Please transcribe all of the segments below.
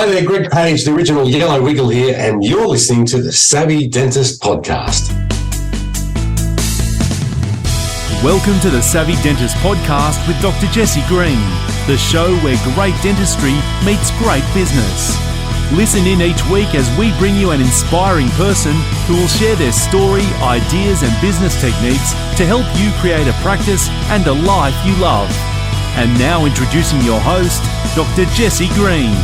Hi there, Greg Page, the original Yellow Wiggle here, and you're listening to the Savvy Dentist Podcast. Welcome to the Savvy Dentist Podcast with Dr. Jesse Green, the show where great dentistry meets great business. Listen in each week as we bring you an inspiring person who will share their story, ideas and business techniques to help you create a practice and a life you love. And now introducing your host, Dr. Jesse Green.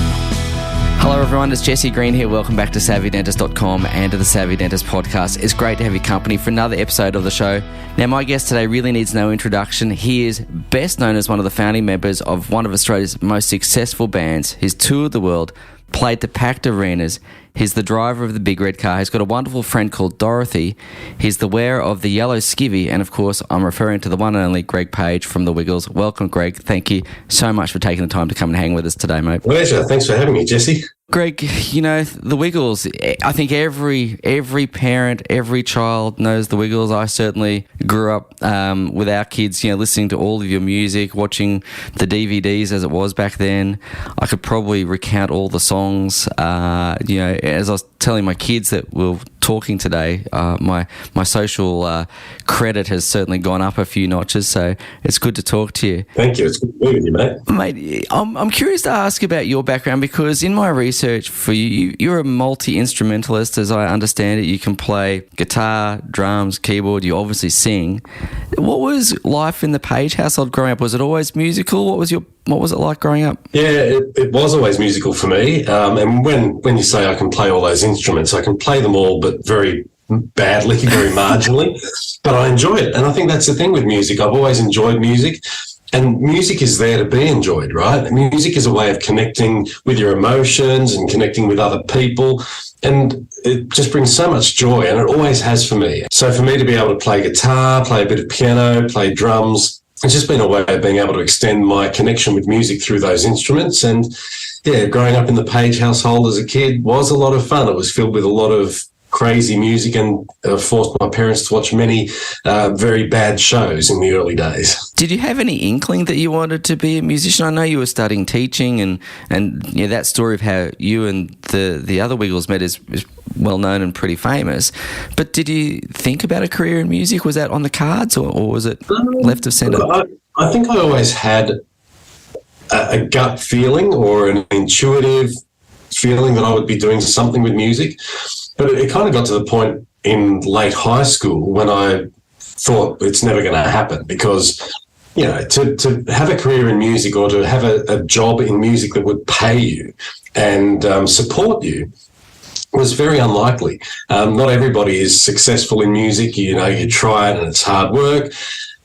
Hello everyone, it's Jesse Green here. Welcome back to SavvyDentist.com and to the Savvy Dentist Podcast. It's great to have your company for another episode of the show. Now, my guest today really needs no introduction. He is best known as one of the founding members of one of Australia's most successful bands. He's toured the world, played to packed arenas. He's the driver of the big red car. He's got a wonderful friend called Dorothy. He's the wearer of the yellow skivvy. And of course, I'm referring to the one and only Greg Page from the Wiggles. Welcome, Greg. Thank you so much for taking the time to come and hang with us today, mate. Pleasure. Thanks for having me, Jesse. Greg, you know, the Wiggles, I think every parent, every child knows the Wiggles. I certainly grew up with our kids, you know, listening to all of your music, watching the DVDs as it was back then. I could probably recount all the songs. You know, as I was telling my kids that we're talking today, my social credit has certainly gone up a few notches, so it's good to talk to you. Thank you. It's good to be with you, mate. Mate, I'm curious to ask about your background, because in my research for you, you're a multi-instrumentalist, as I understand it. You can play guitar, drums, keyboard, you obviously sing. What was life in the Page household growing up? Was it always musical? What was it like growing up? Yeah, it was always musical for me. And when you say I can play all those instruments, I can play them all, but very badly, very marginally. But I enjoy it. And I think that's the thing with music. I've always enjoyed music. And music is there to be enjoyed, right? Music is a way of connecting with your emotions and connecting with other people. And it just brings so much joy, and it always has for me. So for me to be able to play guitar, play a bit of piano, play drums, it's just been a way of being able to extend my connection with music through those instruments. And yeah, growing up in the Page household as a kid was a lot of fun. It was filled with a lot of crazy music, and forced my parents to watch many very bad shows in the early days. Did you have any inkling that you wanted to be a musician? I know you were studying teaching, and you know, that story of how you and the other Wiggles met is well known and pretty famous. But did you think about a career in music? Was that on the cards, or was it left of centre? I think I always had a gut feeling or an intuitive feeling that I would be doing something with music. But it kind of got to the point in late high school when I thought it's never going to happen, because, you know, to have a career in music or to have a job in music that would pay you and support you was very unlikely. Not everybody is successful in music. You know, you try it and it's hard work.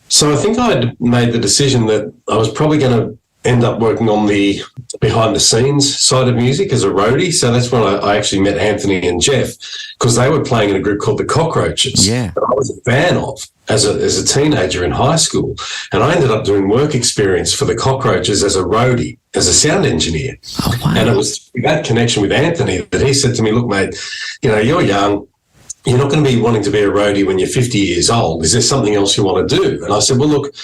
So I think I'd made the decision that I was probably going to end up working on the behind-the-scenes side of music as a roadie. So that's when I actually met Anthony and Jeff, because they were playing in a group called the Cockroaches. Yeah, that I was a fan of as a teenager in high school. And I ended up doing work experience for the Cockroaches as a roadie, as a sound engineer. Oh, wow. And it was that connection with Anthony that he said to me, look, mate, you know, you're young. You're not going to be wanting to be a roadie when you're 50 years old. Is there something else you want to do? And I said, well, look,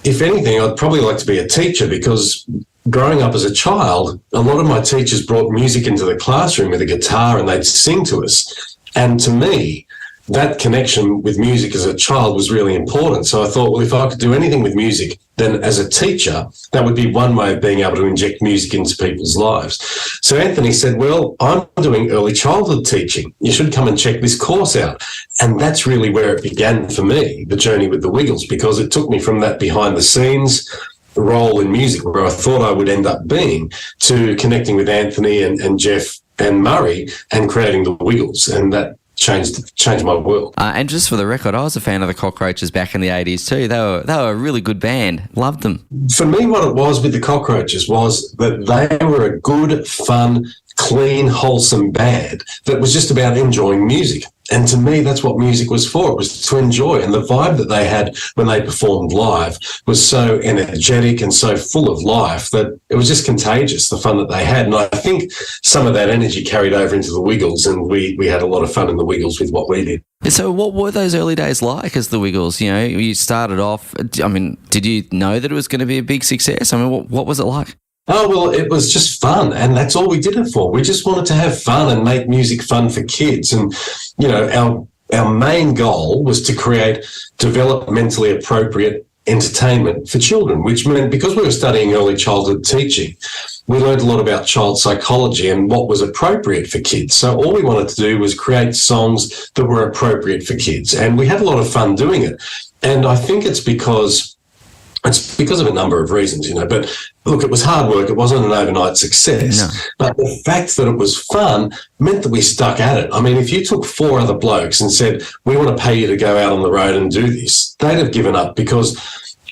if anything, I'd probably like to be a teacher, because growing up as a child, a lot of my teachers brought music into the classroom with a guitar and they'd sing to us. And to me, that connection with music as a child was really important. So I thought, well, if I could do anything with music, then as a teacher, that would be one way of being able to inject music into people's lives. So Anthony said, well, I'm doing early childhood teaching. You should come and check this course out. And that's really where it began for me, the journey with the Wiggles, because it took me from that behind the scenes role in music where I thought I would end up being, to connecting with Anthony and Jeff and Murray and creating the Wiggles. And that changed my world. And just for the record, I was a fan of the Cockroaches back in the 80s too. They were a really good band. Loved them. For me, what it was with the Cockroaches was that they were a good, fun, clean, wholesome band that was just about enjoying music. And to me, that's what music was for. It was to enjoy. And the vibe that they had when they performed live was so energetic and so full of life that it was just contagious, the fun that they had. And I think some of that energy carried over into the Wiggles, and we had a lot of fun in the Wiggles with what we did. So what were those early days like as the Wiggles? You know, you started off, I mean, did you know that it was going to be a big success? I mean, what was it like? Oh, well, it was just fun, and that's all we did it for. We just wanted to have fun and make music fun for kids. And, you know, our main goal was to create developmentally appropriate entertainment for children, which meant because we were studying early childhood teaching, we learned a lot about child psychology and what was appropriate for kids. So all we wanted to do was create songs that were appropriate for kids, and we had a lot of fun doing it. And I think it's because of a number of reasons, you know. But look, it was hard work. It wasn't an overnight success. No. But the fact that it was fun meant that we stuck at it. I mean, if you took 4 other blokes and said, we want to pay you to go out on the road and do this, they'd have given up because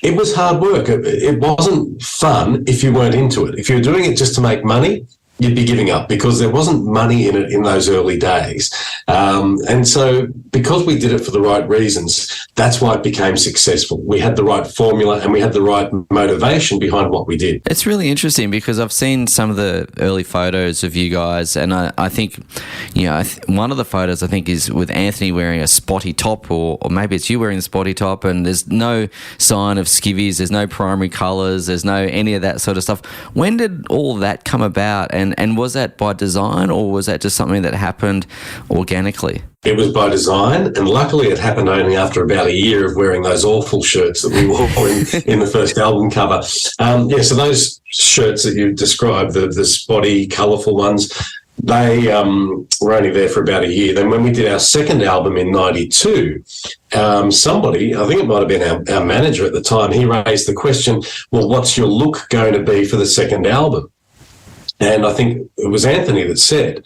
it was hard work. It wasn't fun if you weren't into it. If you were doing it just to make money, you'd be giving up because there wasn't money in it in those early days. And so because we did it for the right reasons, that's why it became successful. We had the right formula and we had the right motivation behind what we did. It's really interesting because I've seen some of the early photos of you guys, and I think, you know, one of the photos I think is with Anthony wearing a spotty top, or maybe it's you wearing the spotty top, and there's no sign of skivvies, there's no primary colours, there's no any of that sort of stuff. When did all of that come about? And was that by design, or was that just something that happened organically? It was by design, and luckily it happened only after about a year of wearing those awful shirts that we wore in the first album cover. So those shirts that you described, the spotty, colourful ones, they were only there for about a year. Then when we did our second album in 92, somebody, I think it might have been our manager at the time, he raised the question, well, what's your look going to be for the second album? And I think it was Anthony that said,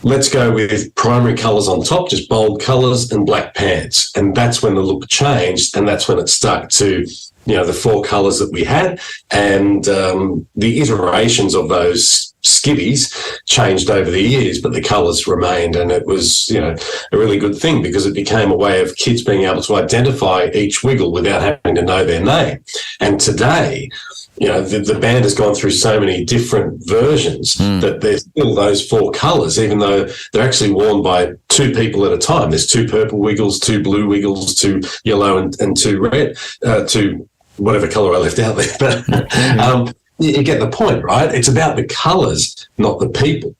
let's go with primary colours on top, just bold colours and black pants. And that's when the look changed, and that's when it stuck to, you know, the 4 colours that we had. And the iterations of those skivvies changed over the years, but the colours remained. And it was, you know, a really good thing because it became a way of kids being able to identify each wiggle without having to know their name. And today, you know, the band has gone through so many different versions that there's still those 4 colours, even though they're actually worn by 2 people at a time. There's 2 purple wiggles, 2 blue wiggles, 2 yellow and 2 red, 2 whatever colour I left out there. But you get the point, right? It's about the colours, not the people.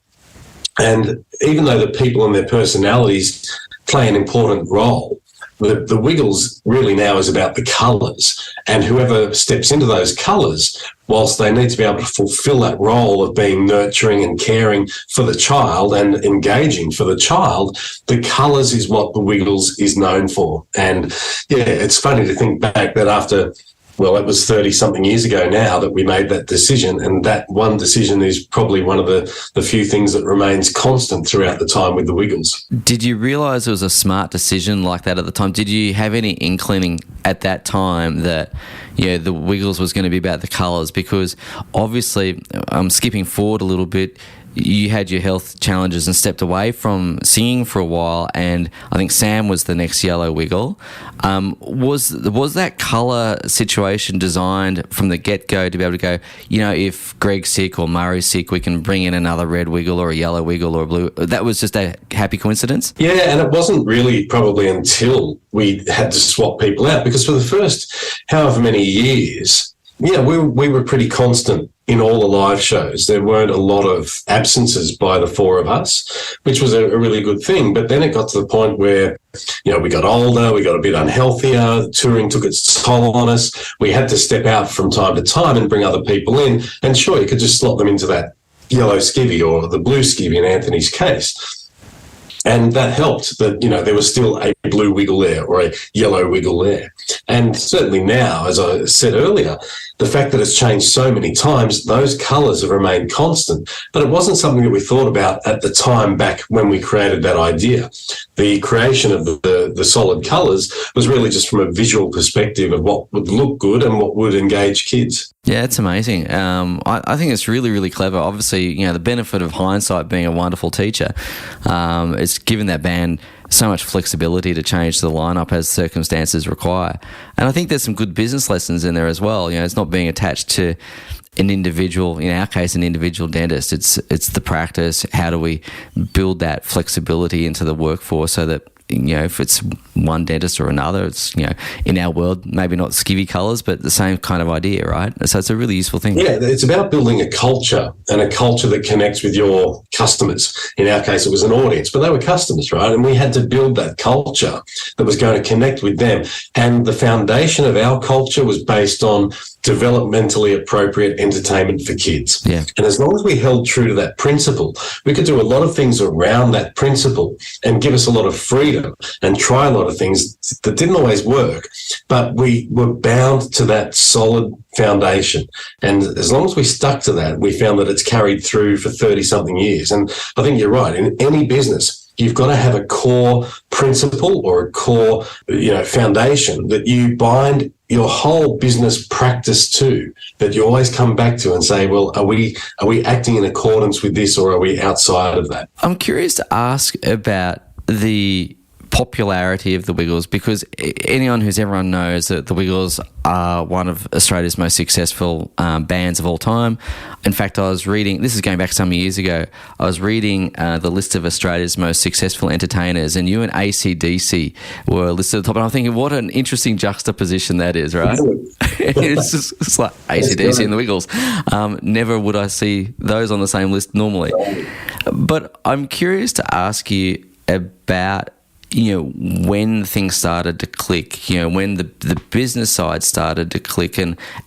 And even though the people and their personalities play an important role, the Wiggles really now is about the colours, and whoever steps into those colours, whilst they need to be able to fulfil that role of being nurturing and caring for the child and engaging for the child, the colours is what the Wiggles is known for. And yeah, it's funny to think back that after, well, it was 30-something years ago now that we made that decision, and that one decision is probably one of the few things that remains constant throughout the time with the Wiggles. Did you realise it was a smart decision like that at the time? Did you have any inkling at that time that, yeah, the Wiggles was going to be about the colours? Because obviously, I'm skipping forward a little bit, you had your health challenges and stepped away from singing for a while, and I think Sam was the next yellow wiggle. Was that colour situation designed from the get-go to be able to go, you know, if Greg's sick or Murray's sick, we can bring in another red wiggle or a yellow wiggle or a blue? That was just a happy coincidence? Yeah, and it wasn't really probably until we had to swap people out, because for the first however many years, yeah, we were pretty constant in all the live shows. There weren't a lot of absences by the 4 of us, which was a really good thing. But then it got to the point where, you know, we got older, we got a bit unhealthier, touring took its toll on us. We had to step out from time to time and bring other people in. And sure, you could just slot them into that yellow skivvy or the blue skivvy in Anthony's case. And that helped that, you know, there was still a blue wiggle there or a yellow wiggle there. And certainly now, as I said earlier, the fact that it's changed so many times, those colours have remained constant. But it wasn't something that we thought about at the time back when we created that idea. The creation of the solid colours was really just from a visual perspective of what would look good and what would engage kids. Yeah, it's amazing. I think it's really, really clever. Obviously, you know, the benefit of hindsight being a wonderful teacher, it's given that band so much flexibility to change the lineup as circumstances require. And I think there's some good business lessons in there as well. You know, it's not being attached to an individual, in our case, an individual dentist. It's the practice. How do we build that flexibility into the workforce so that, you know, if it's one dentist or another. It's, in our world, maybe not skivvy colours, but the same kind of idea, right? So it's a really useful thing. Yeah, it's about building a culture, and a culture that connects with your customers. In our case, it was an audience, but they were customers, right? And we had to build that culture that was going to connect with them. And the foundation of our culture was based on developmentally appropriate entertainment for kids. Yeah. And as long as we held true to that principle, we could do a lot of things around that principle and give us a lot of freedom and try a lot of things that didn't always work, but we were bound to that solid foundation. And as long as we stuck to that, we found that it's carried through for 30-something years. And I think you're right. In any business, you've got to have a core principle or a core, foundation that you bind your whole business practice to, that you always come back to and say, well, are we acting in accordance with this, or are we outside of that? I'm curious to ask about the popularity of the Wiggles, because everyone knows that the Wiggles are one of Australia's most successful bands of all time. In fact, I was reading, this is going back some years ago, I was reading the list of Australia's most successful entertainers, and you and AC/DC were listed at the top, and I'm thinking, what an interesting juxtaposition that is, right? It's like AC/DC and the Wiggles. Never would I see those on the same list normally. But I'm curious to ask you about when things started to click, when the business side started to click,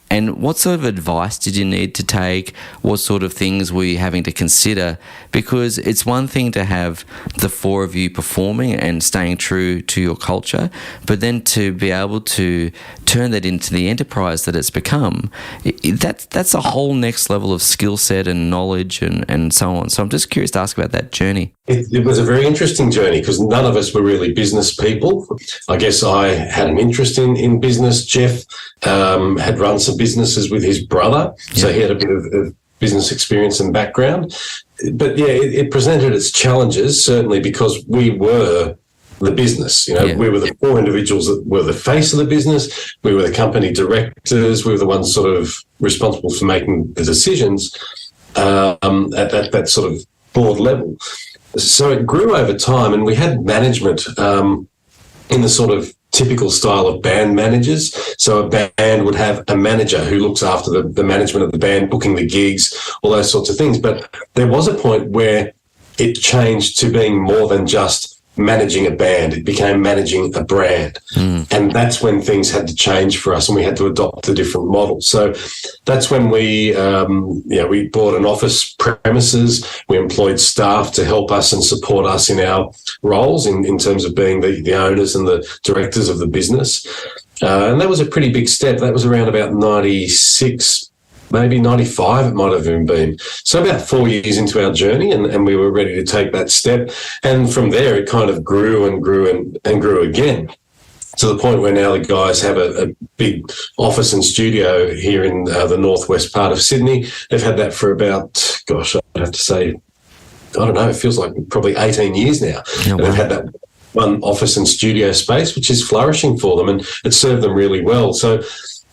and what sort of advice did you need to take? What sort of things were you having to consider? Because it's one thing to have the four of you performing and staying true to your culture, but then to be able to turn that into the enterprise that it's become, that's a whole next level of skill set and knowledge and so on. So I'm just curious to ask about that journey. It was a very interesting journey because none of us were really business people. I guess I had an interest in business. Jeff had run some businesses with his brother, so he had a bit of business experience and background. But it presented its challenges, certainly because we were the business. We were the four individuals that were the face of the business. We were the company directors. We were the ones sort of responsible for making the decisions at that sort of board level. So it grew over time, and we had management in the sort of typical style of band managers. So a band would have a manager who looks after the management of the band, booking the gigs, all those sorts of things. But there was a point where it changed to being more than just managing a band. It became managing a brand. And that's when things had to change for us, and we had to adopt a different model. So that's when we bought an office premises. We employed staff to help us and support us in our roles in terms of being the owners and the directors of the business. And that was a pretty big step. That was around about 96, maybe 95 it might have even been. So about 4 years into our journey, and we were ready to take that step. And from there, it kind of grew and grew and grew again, to the point where now the guys have a big office and studio here in the northwest part of Sydney. They've had that for about, I'd have to say, I don't know, it feels like probably 18 years now. Oh, wow. They've had that one office and studio space, which is flourishing for them, and it served them really well. So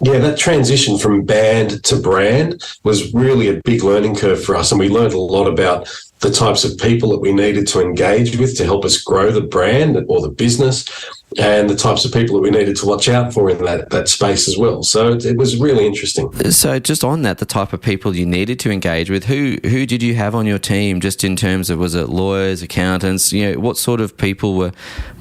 that transition from band to brand was really a big learning curve for us, and we learned a lot about the types of people that we needed to engage with to help us grow the brand or the business, and the types of people that we needed to watch out for in that space as well. So it was really interesting. So just on that, the type of people you needed to engage with, who did you have on your team, just in terms of, was it lawyers, accountants? What sort of people were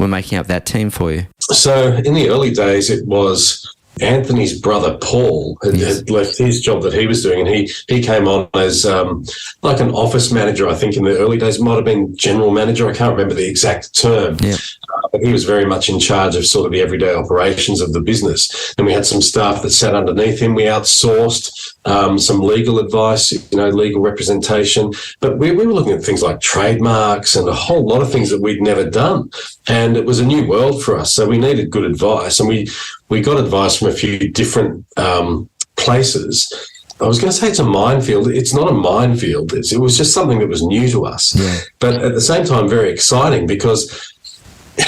making up that team for you? So in the early days, it was Anthony's brother Paul had left his job that he was doing, and he came on as like an office manager. I think in the early days, might have been general manager. I can't remember the exact term. But he was very much in charge of sort of the everyday operations of the business. And we had some staff that sat underneath him. We outsourced some legal advice, legal representation. But we were looking at things like trademarks and a whole lot of things that we'd never done. And it was a new world for us. So we needed good advice. And we got advice from a few different places. I was going to say it's a minefield. It's not a minefield. It was just something that was new to us. But at the same time, very exciting, because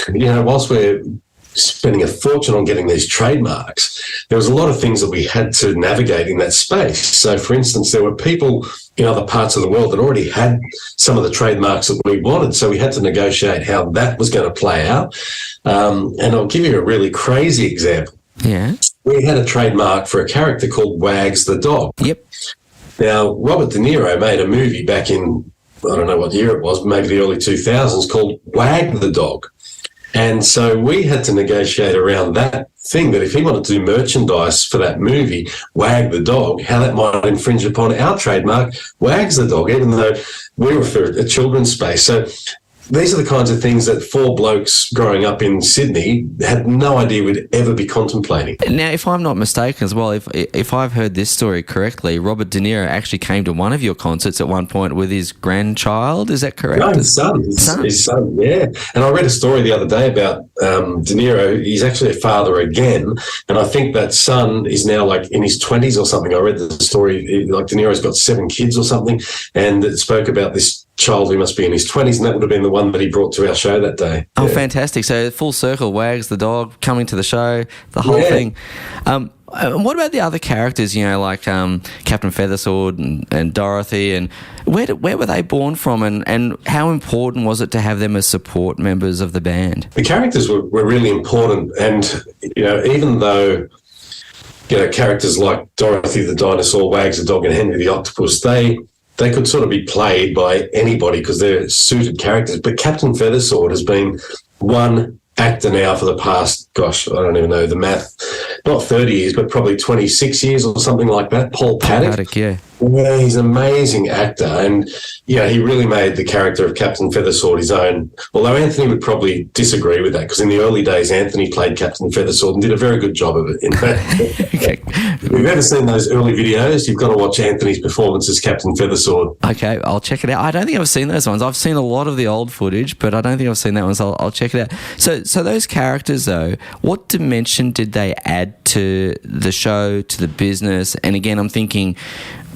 whilst we're spending a fortune on getting these trademarks, there was a lot of things that we had to navigate in that space. So, for instance, there were people in other parts of the world that already had some of the trademarks that we wanted. So we had to negotiate how that was going to play out. And I'll give you a really crazy example. Yeah. We had a trademark for a character called Wags the dog. Yep. Now, Robert De Niro made a movie back in, I don't know what year it was, maybe the early 2000s, called Wag the Dog. And so we had to negotiate around that thing, that if he wanted to do merchandise for that movie, Wag the Dog, how that might infringe upon our trademark, Wags the Dog, even though we were for a children's space. So these are the kinds of things that four blokes growing up in Sydney had no idea we'd ever be contemplating. Now, if I'm not mistaken as well, if I've heard this story correctly, Robert De Niro actually came to one of your concerts at one point with his grandchild. Is that correct? No, his son, yeah. And I read a story the other day about De Niro. He's actually a father again, and I think that son is now like in his 20s or something. I read the story, like De Niro's got 7 kids or something, and it spoke about this child who must be in his 20s, and that would have been the one that he brought to our show that day. Oh, fantastic. So full circle, Wags the dog coming to the show, the whole thing. What about the other characters, like Captain Feathersword and Dorothy, and where were they born from, and how important was it to have them as support members of the band? The characters were really important, and even though characters like Dorothy the dinosaur, Wags the dog, and Henry the octopus, they could sort of be played by anybody because they're suited characters. But Captain Feathersword has been one actor now for the past, I don't even know the math, not 30 years, but probably 26 years or something like that. Paul Paddock. Yeah. Yeah, he's an amazing actor, and he really made the character of Captain Feathersword his own. Although Anthony would probably disagree with that, because in the early days Anthony played Captain Feathersword and did a very good job of it. In fact, if you've ever seen those early videos, you've got to watch Anthony's performance as Captain Feathersword. Okay, I'll check it out. I don't think I've seen those ones. I've seen a lot of the old footage, but I don't think I've seen that one, so I'll check it out. So those characters, though, what dimension did they add to the show, to the business? And again, I'm thinking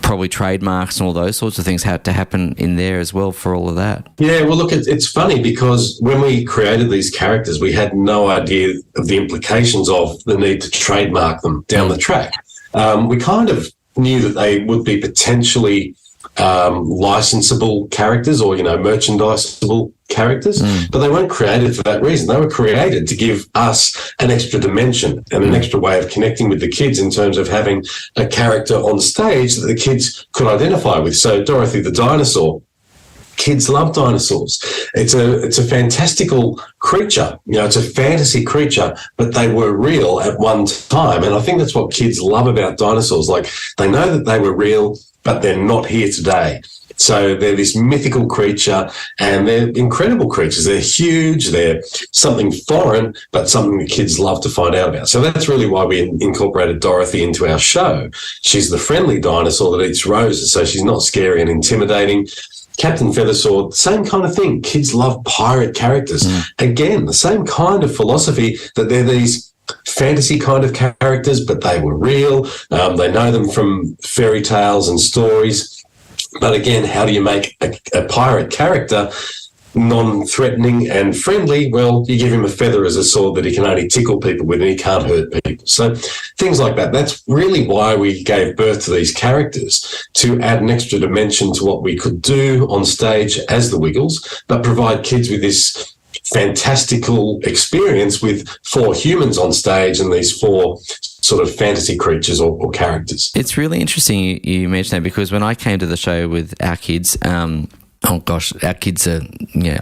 probably trademarks and all those sorts of things had to happen in there as well for all of that. Yeah, well, look, it's funny because when we created these characters, we had no idea of the implications of the need to trademark them down the track. We kind of knew that they would be potentially licensable characters or, merchandisable characters, but they weren't created for that reason. They were created to give us an extra dimension and an extra way of connecting with the kids in terms of having a character on stage that the kids could identify with. So Dorothy the Dinosaur, kids love dinosaurs. It's a fantastical creature. It's a fantasy creature, but they were real at one time. And I think that's what kids love about dinosaurs. Like, they know that they were real, but they're not here today. So they're this mythical creature, and they're incredible creatures. They're huge. They're something foreign, but something the kids love to find out about. So that's really why we incorporated Dorothy into our show. She's the friendly dinosaur that eats roses, so she's not scary and intimidating. Captain Feathersword, same kind of thing. Kids love pirate characters. Again, the same kind of philosophy, that they're these fantasy kind of characters, but they were real. They know them from fairy tales and stories. But again, how do you make a pirate character non-threatening and friendly? Well, you give him a feather as a sword that he can only tickle people with, and he can't hurt people. So things like that. That's really why we gave birth to these characters, to add an extra dimension to what we could do on stage as the Wiggles, but provide kids with this fantastical experience with 4 humans on stage and these 4 sort of fantasy creatures or characters. It's really interesting you mentioned that, because when I came to the show with our kids, our kids are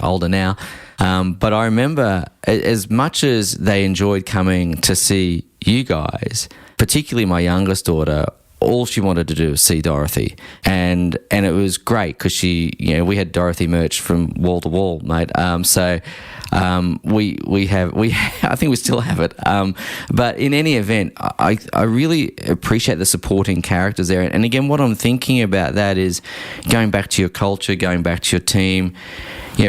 older now, but I remember as much as they enjoyed coming to see you guys, particularly my youngest daughter, all she wanted to do was see Dorothy, and it was great because she, we had Dorothy merch from wall to wall, mate. We have I think we still have it. But in any event, I really appreciate the supporting characters there. And again, what I'm thinking about that is going back to your culture, going back to your team.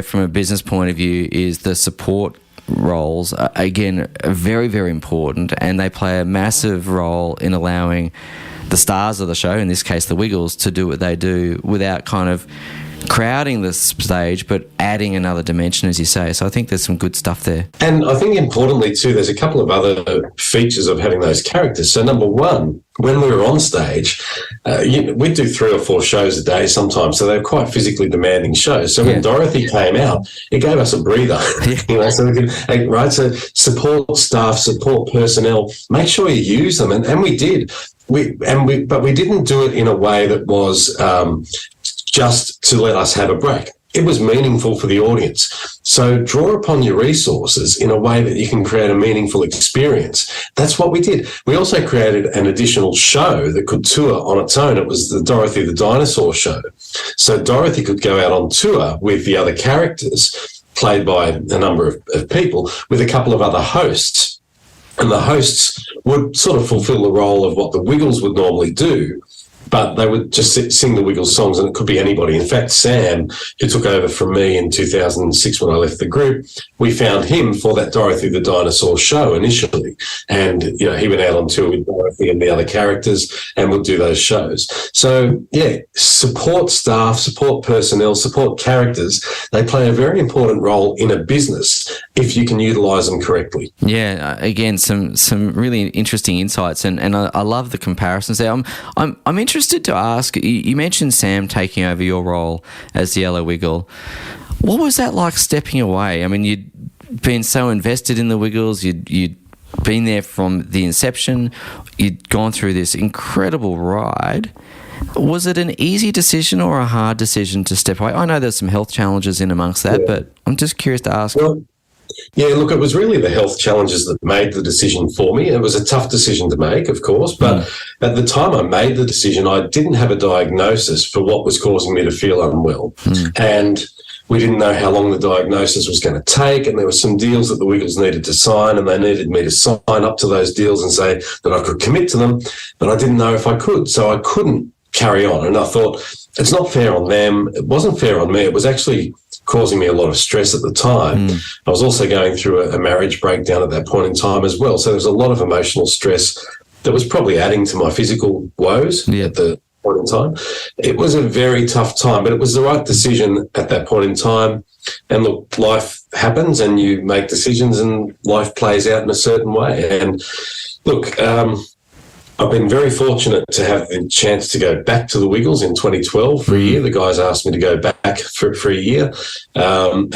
From a business point of view, is the support roles again are very, very important, and they play a massive role in allowing the stars of the show, in this case the Wiggles, to do what they do without kind of crowding the stage, but adding another dimension, as you say. So I think there's some good stuff there. And I think importantly too, there's a couple of other features of having those characters. So number one, when we were on stage, we'd do 3 or 4 shows a day sometimes, so they're quite physically demanding shows. So when Dorothy came out, it gave us a breather, so we could, right? So support staff, support personnel, make sure you use them, and we did. But we didn't do it in a way that was just to let us have a break. It was meaningful for the audience. So draw upon your resources in a way that you can create a meaningful experience. That's what we did. We also created an additional show that could tour on its own. It was the Dorothy the Dinosaur show. So Dorothy could go out on tour with the other characters, played by a number of people, with a couple of other hosts. And the hosts would sort of fulfill the role of what the Wiggles would normally do, but they would just sing the Wiggles songs, and it could be anybody. In fact, Sam, who took over from me in 2006 when I left the group, we found him for that Dorothy the Dinosaur show initially. And, he went out on tour with Dorothy and the other characters and would do those shows. So, support staff, support personnel, support characters. They play a very important role in a business if you can utilise them correctly. Yeah, again, some really interesting insights, and I love the comparisons there. I'm interested to ask, you mentioned Sam taking over your role as the Yellow Wiggle. What was that like stepping away? I mean, you'd been so invested in the Wiggles, you'd been there from the inception, you'd gone through this incredible ride. Was it an easy decision or a hard decision to step away? I know there's some health challenges in amongst that, but I'm just curious to ask. Well, look, it was really the health challenges that made the decision for me. It was a tough decision to make, of course, but at the time I made the decision, I didn't have a diagnosis for what was causing me to feel unwell. And we didn't know how long the diagnosis was going to take, and there were some deals that the Wiggles needed to sign, and they needed me to sign up to those deals and say that I could commit to them, but I didn't know if I could, so I couldn't carry on. And I thought, it's not fair on them. It wasn't fair on me. It was actually causing me a lot of stress at the time. I was also going through a marriage breakdown at that point in time as well. So there was a lot of emotional stress that was probably adding to my physical woes at the point in time. It was a very tough time, but it was the right decision at that point in time. And look, life happens and you make decisions and life plays out in a certain way. And look, I've been very fortunate to have the chance to go back to the Wiggles in 2012 for a year. The guys asked me to go back for a year, and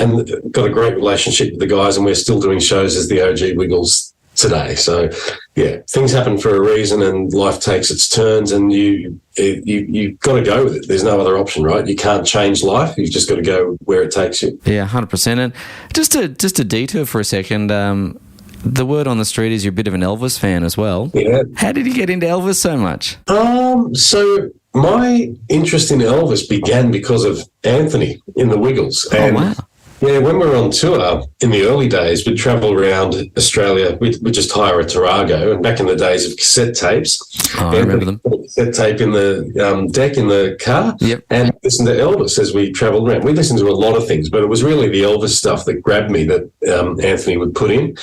got a great relationship with the guys, and we're still doing shows as the OG Wiggles today. So, things happen for a reason, and life takes its turns, and you got to go with it. There's no other option, right? You can't change life. You've just got to go where it takes you. Yeah, 100%. And just a detour for a second. The word on the street is you're a bit of an Elvis fan as well. Yeah. How did you get into Elvis so much? So my interest in Elvis began because of Anthony in the Wiggles. And wow. Yeah, when we were on tour in the early days, we'd travel around Australia. We'd just hire a Tarago, and back in the days of cassette tapes. I remember them. Cassette tape in the deck in the car, and listen to Elvis as we travelled around. We listened to a lot of things, but it was really the Elvis stuff that grabbed me that Anthony would put in,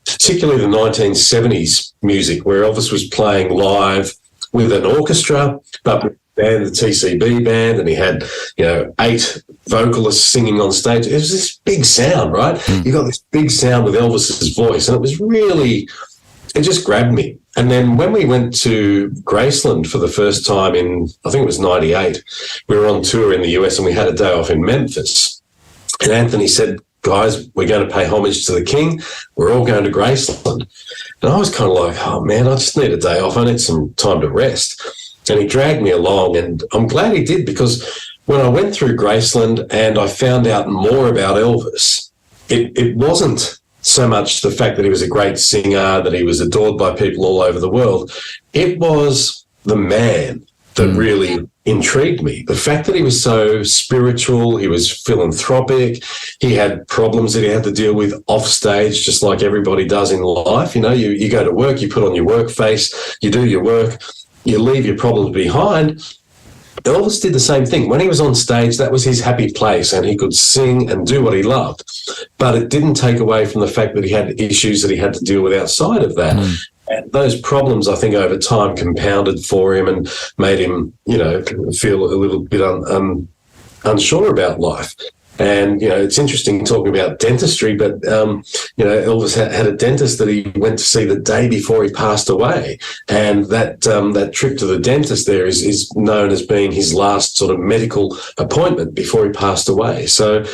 particularly the 1970s music where Elvis was playing live with an orchestra, but band, the TCB band, and he had, 8 vocalists singing on stage. It was this big sound, right? You got this big sound with Elvis's voice, and it was really, it just grabbed me. And then when we went to Graceland for the first time in, I think it was 98, we were on tour in the US and we had a day off in Memphis. And Anthony said, guys, we're going to pay homage to the King. We're all going to Graceland. And I was kind of like, oh, man, I just need a day off. I need some time to rest. And he dragged me along, and I'm glad he did, because when I went through Graceland and I found out more about Elvis, it wasn't so much the fact that he was a great singer, that he was adored by people all over the world. It was the man that really intrigued me. The fact that he was so spiritual, he was philanthropic, he had problems that he had to deal with off stage, just like everybody does in life. You go to work, you put on your work face, you do your work, you leave your problems behind. Elvis did the same thing. When he was on stage, that was his happy place, and he could sing and do what he loved. But it didn't take away from the fact that he had issues that he had to deal with outside of that. And those problems, I think, over time compounded for him and made him, feel a little bit unsure about life. And, it's interesting talking about dentistry, but, Elvis had a dentist that he went to see the day before he passed away. And that trip to the dentist there is known as being his last sort of medical appointment before he passed away. So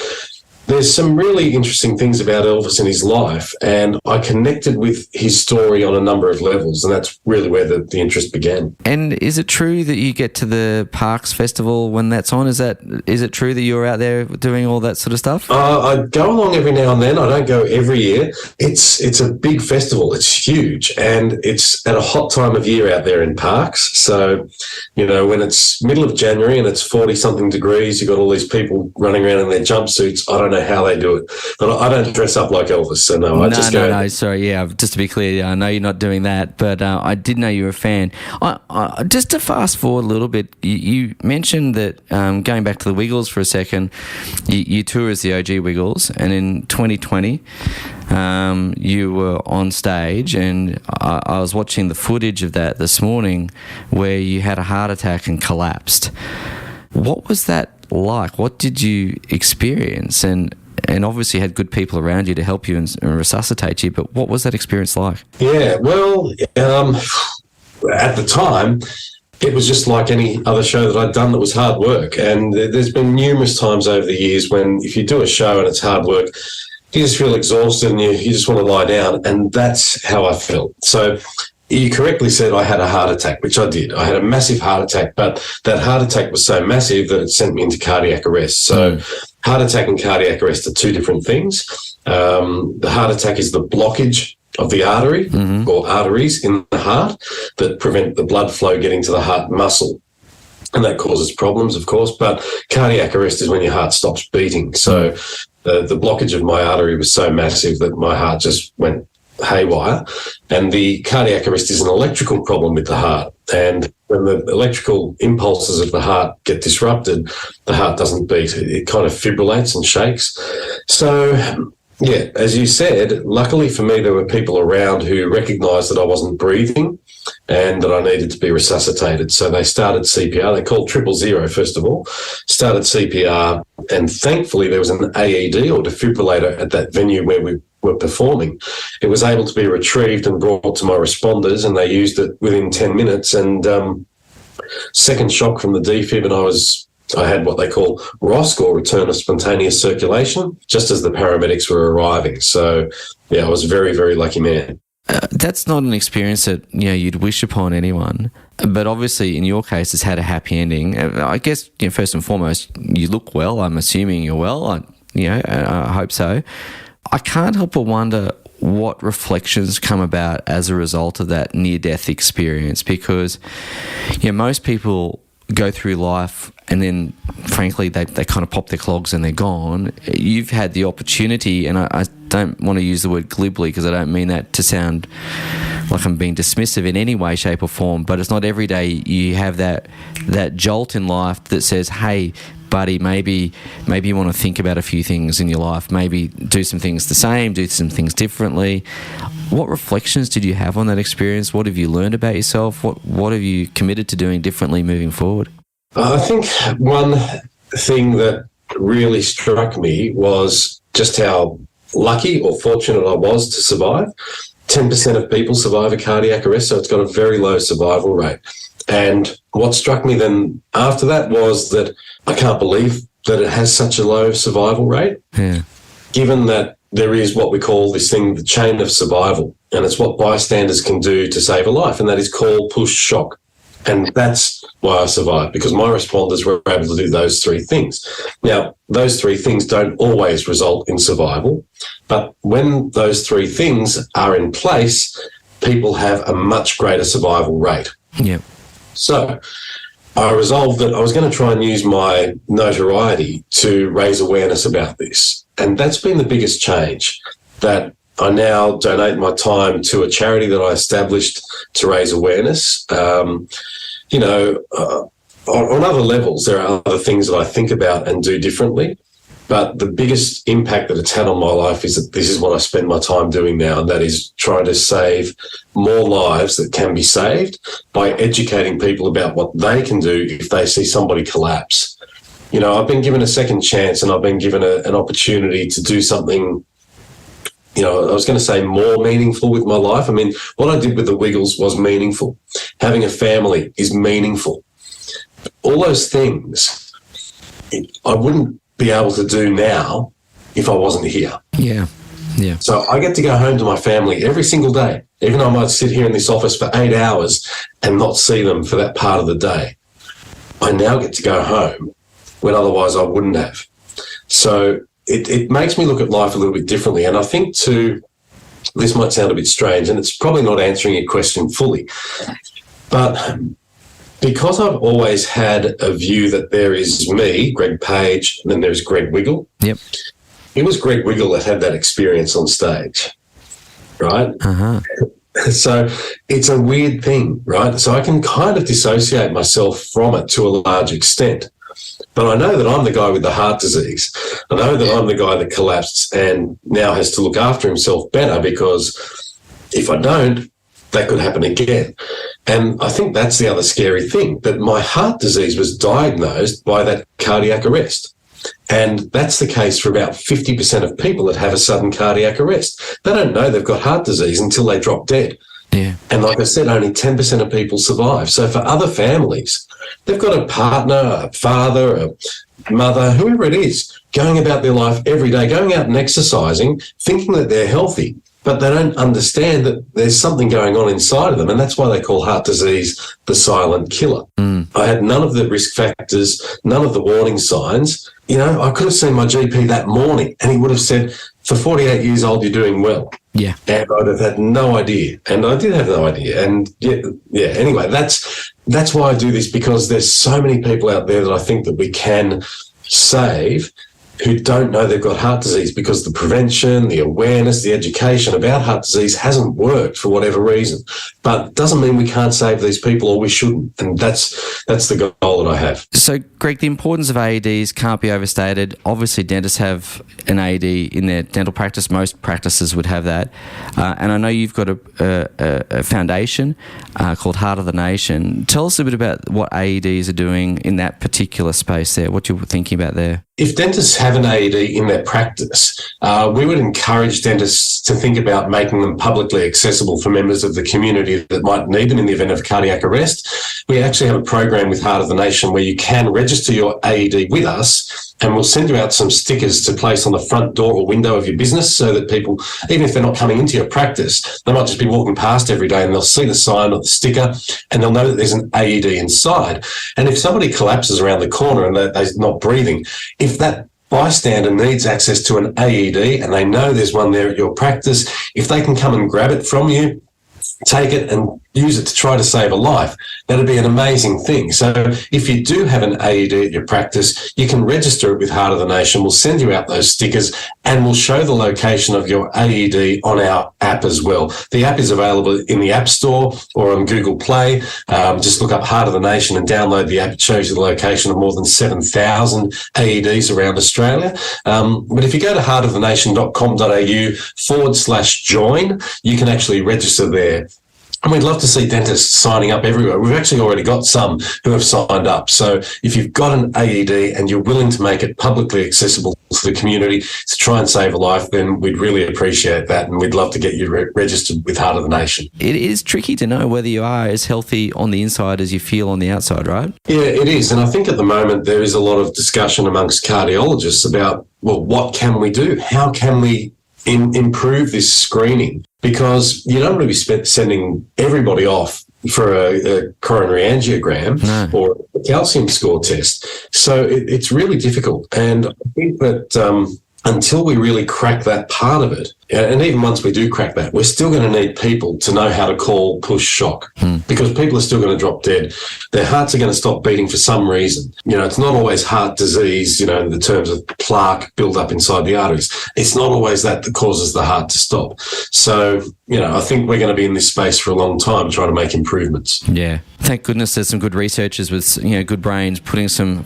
there's some really interesting things about Elvis in his life, and I connected with his story on a number of levels, and that's really where the interest began. And is it true that you get to the Parks Festival when that's on? Is it true that you're out there doing all that sort of stuff? I go along every now and then. I don't go every year. It's a big festival. It's huge, and it's at a hot time of year out there in Parks. So, when it's middle of January and it's 40-something degrees, you've got all these people running around in their jumpsuits. I don't know how they do it, but I don't dress up like Elvis, so no, I just go. No, sorry, yeah, just to be clear, I know you're not doing that, but I did know you were a fan. Just to fast forward a little bit, you mentioned that, going back to the Wiggles for a second, you tour as the OG Wiggles, and in 2020, you were on stage, and I was watching the footage of that this morning where you had a heart attack and collapsed. What was that like? What did you experience? And obviously had good people around you to help you and resuscitate you, but what was that experience like? Yeah, well, at the time, it was just like any other show that I'd done that was hard work. And there's been numerous times over the years when if you do a show and it's hard work, you just feel exhausted and you just want to lie down. And that's how I felt. So you correctly said I had a heart attack, which I did. I had a massive heart attack, but that heart attack was so massive that it sent me into cardiac arrest. So heart attack and cardiac arrest are two different things. The heart attack is the blockage of the artery or arteries in the heart that prevent the blood flow getting to the heart muscle. And that causes problems, of course. But cardiac arrest is when your heart stops beating. So the blockage of my artery was so massive that my heart just went haywire, and the cardiac arrest is an electrical problem with the heart, and when the electrical impulses of the heart get disrupted, the heart doesn't beat. It kind of fibrillates and shakes. So yeah, as you said, luckily for me there were people around who recognised that I wasn't breathing and that I needed to be resuscitated. So they started CPR. They called 000 first of all, started CPR, and thankfully there was an AED or defibrillator at that venue where we were performing. It was able to be retrieved and brought to my responders, and they used it within 10 minutes. And second shock from the defib, and I had what they call ROSC, or return of spontaneous circulation, just as the paramedics were arriving. So yeah, I was a very, very lucky man. That's not an experience that you'd wish upon anyone, but obviously in your case it's had a happy ending. I guess first and foremost, you look well. I'm assuming you're well. I hope so. I can't help but wonder what reflections come about as a result of that near-death experience, because most people go through life and then frankly they kind of pop their clogs and they're gone. You've had the opportunity, and I don't want to use the word glibly because I don't mean that to sound like I'm being dismissive in any way, shape or form, but it's not every day you have that jolt in life that says, hey buddy, maybe you want to think about a few things in your life, maybe do some things the same, do some things differently. What reflections did you have on that experience? What have you learned about yourself? What have you committed to doing differently moving forward? I think one thing that really struck me was just how lucky or fortunate I was to survive. 10% of people survive a cardiac arrest, so it's got a very low survival rate. And what struck me then after that was that I can't believe that it has such a low survival rate, given that there is what we call this thing, the chain of survival, and it's what bystanders can do to save a life, and that is call, push, shock. And that's why I survived, because my responders were able to do those three things. Now, those three things don't always result in survival, but when those three things are in place, people have a much greater survival rate. Yeah. So I resolved that I was going to try and use my notoriety to raise awareness about this. And that's been the biggest change, that I now donate my time to a charity that I established to raise awareness. On other levels, there are other things that I think about and do differently. But the biggest impact that it's had on my life is that this is what I spend my time doing now, and that is trying to save more lives that can be saved by educating people about what they can do if they see somebody collapse. I've been given a second chance, and I've been given an opportunity to do something, I was going to say more meaningful with my life. I mean, what I did with the Wiggles was meaningful. Having a family is meaningful. All those things I wouldn't be able to do now if I wasn't here. Yeah. Yeah. So I get to go home to my family every single day, even though I might sit here in this office for 8 hours and not see them for that part of the day. I now get to go home when otherwise I wouldn't have. So it makes me look at life a little bit differently. And I think too, this might sound a bit strange, and it's probably not answering your question fully, but because I've always had a view that there is me, Greg Page, and then there's Greg Wiggle. Yep. It was Greg Wiggle that had that experience on stage, right? Uh-huh. So it's a weird thing, right? So I can kind of dissociate myself from it to a large extent. But I know that I'm the guy with the heart disease. I know that I'm the guy that collapsed and now has to look after himself better, because if I don't, that could happen again. And I think that's the other scary thing, that my heart disease was diagnosed by that cardiac arrest. And that's the case for about 50% of people that have a sudden cardiac arrest. They don't know they've got heart disease until they drop dead. Yeah. And like I said, only 10% of people survive. So for other families, they've got a partner, a father, a mother, whoever it is, going about their life every day, going out and exercising, thinking that they're healthy, but they don't understand that there's something going on inside of them. And that's why they call heart disease the silent killer. I had none of the risk factors, none of the warning signs. I could have seen my GP that morning and he would have said, for 48 years old, you're doing well. Yeah. And I'd have had no idea. And I did have no idea. And yeah. Anyway, that's why I do this, because there's so many people out there that I think that we can save who don't know they've got heart disease, because the prevention, the awareness, the education about heart disease hasn't worked for whatever reason. But it doesn't mean we can't save these people, or we shouldn't. And that's the goal that I have. So, Greg, the importance of AEDs can't be overstated. Obviously, dentists have an AED in their dental practice. Most practices would have that. And I know you've got a foundation called Heart of the Nation. Tell us a bit about what AEDs are doing in that particular space there, what you're thinking about there. If dentists have an AED in their practice, we would encourage dentists to think about making them publicly accessible for members of the community that might need them in the event of cardiac arrest. We actually have a program with Heart of the Nation where you can register your AED with us, and we'll send you out some stickers to place on the front door or window of your business, so that people, even if they're not coming into your practice, they might just be walking past every day and they'll see the sign or the sticker and they'll know that there's an AED inside. And if somebody collapses around the corner and they're not breathing, if that bystander needs access to an AED and they know there's one there at your practice, if they can come and grab it from you, take it and use it to try to save a life, that'd be an amazing thing. So if you do have an AED at your practice, you can register it with Heart of the Nation. We'll send you out those stickers and we'll show the location of your AED on our app as well. The app is available in the App Store or on Google Play. Just look up Heart of the Nation and download the app. It shows you the location of more than 7,000 AEDs around Australia. But if you go to heartoftheNation.com.au/join, you can actually register there. And we'd love to see dentists signing up everywhere. We've actually already got some who have signed up. So if you've got an AED and you're willing to make it publicly accessible to the community to try and save a life, then we'd really appreciate that. And we'd love to get you registered with Heart of the Nation. It is tricky to know whether you are as healthy on the inside as you feel on the outside, right? Yeah, it is. And I think at the moment there is a lot of discussion amongst cardiologists about, well, what can we do? How can we improve this screening? Because you don't really be sending everybody off for a coronary angiogram or a calcium score test. So it's really difficult. And I think that until we really crack that part of it, and even once we do crack that, we're still going to need people to know how to call push shock because people are still going to drop dead. Their hearts are going to stop beating for some reason. It's not always heart disease, in the terms of plaque build up inside the arteries. It's not always that causes the heart to stop. So, I think we're going to be in this space for a long time trying to make improvements. Yeah. Thank goodness there's some good researchers with, good brains putting some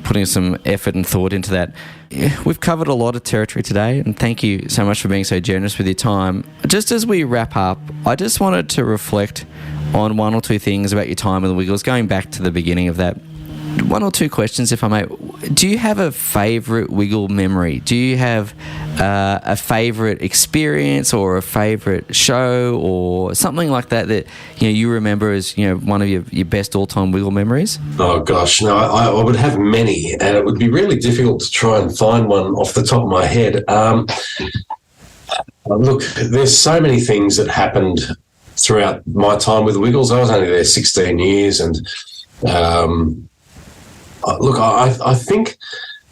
effort and thought into that. Yeah, we've covered a lot of territory today, and thank you so much for being so generous with your time. Just as we wrap up, I just wanted to reflect on one or two things about your time with the Wiggles, going back to the beginning of that. One or two questions, if I may. Do you have a favourite wiggle memory? Do you have a favourite experience or a favourite show or something like that you remember as one of your best all-time wiggle memories? Oh gosh, no, I would have many, and it would be really difficult to try and find one off the top of my head. Look, there's so many things that happened throughout my time with the Wiggles. I was only there 16 years, and look, I think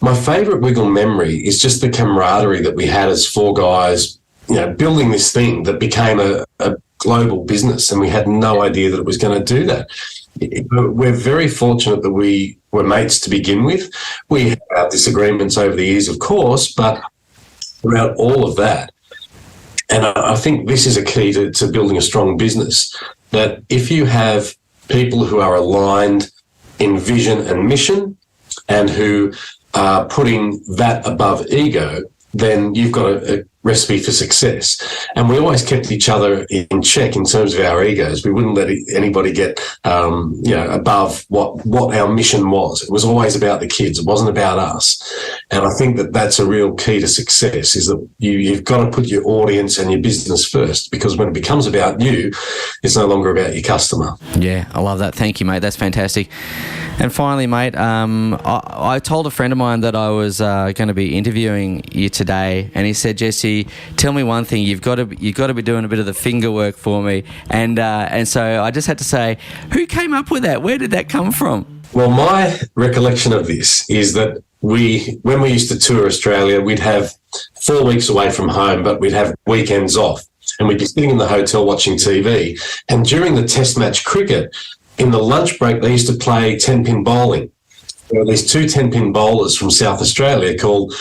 my favourite Wiggle memory is just the camaraderie that we had as four guys, building this thing that became a global business, and we had no idea that it was going to do that. We're very fortunate that we were mates to begin with. We had our disagreements over the years, of course, but throughout all of that, and I think this is a key to building a strong business, that if you have people who are aligned in vision and mission and who are putting that above ego, then you've got a recipe for success. And we always kept each other in check in terms of our egos. We wouldn't let anybody get, above what our mission was. It was always about the kids. It wasn't about us. And I think that that's a real key to success, is that you've got to put your audience and your business first, because when it becomes about you, it's no longer about your customer. Yeah, I love that. Thank you, mate. That's fantastic. And finally, mate, I told a friend of mine that I was going to be interviewing you today, and he said, Jesse, tell me one thing. You've got to be doing a bit of the finger work for me. And so I just had to say, who came up with that? Where did that come from? Well, my recollection of this is that when we used to tour Australia, we'd have 4 weeks away from home, but we'd have weekends off, and we'd be sitting in the hotel watching TV. And during the test match cricket, in the lunch break, they used to play 10-pin bowling. There were these two 10-pin bowlers from South Australia called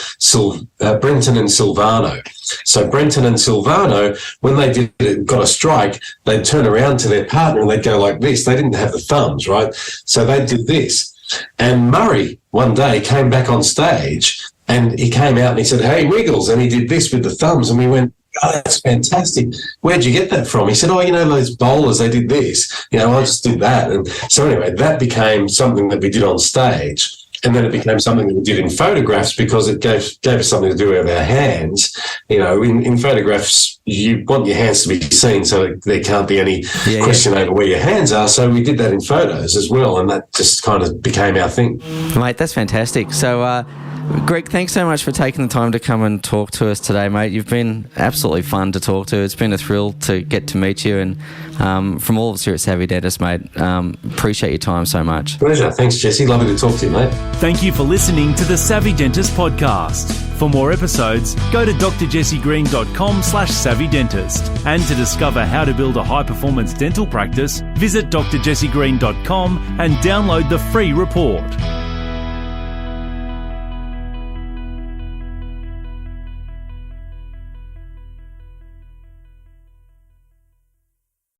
Brenton and Silvano. So Brenton and Silvano, when they got a strike, they'd turn around to their partner and they'd go like this. They didn't have the thumbs, right? So they did this. And Murray one day came back on stage, and he came out and he said, "Hey, Wiggles," and he did this with the thumbs, and we went, "Oh, that's fantastic. Where'd you get that from?" He said, "Oh, those bowlers, they did this. I just did that." And so anyway, that became something that we did on stage. And then it became something that we did in photographs, because it gave us something to do with our hands. In photographs, you want your hands to be seen, so there can't be any question over where your hands are. So we did that in photos as well, and that just kind of became our thing. Mate, that's fantastic. So, Greg, thanks so much for taking the time to come and talk to us today, mate. You've been absolutely fun to talk to. It's been a thrill to get to meet you, and from all of us here at Savvy Dentist, mate, appreciate your time so much. Pleasure. Thanks, Jesse. Lovely to talk to you, mate. Thank you for listening to the Savvy Dentist podcast. For more episodes, go to drjessegreen.com/savvydentist. And to discover how to build a high-performance dental practice, visit drjessegreen.com and download the free report.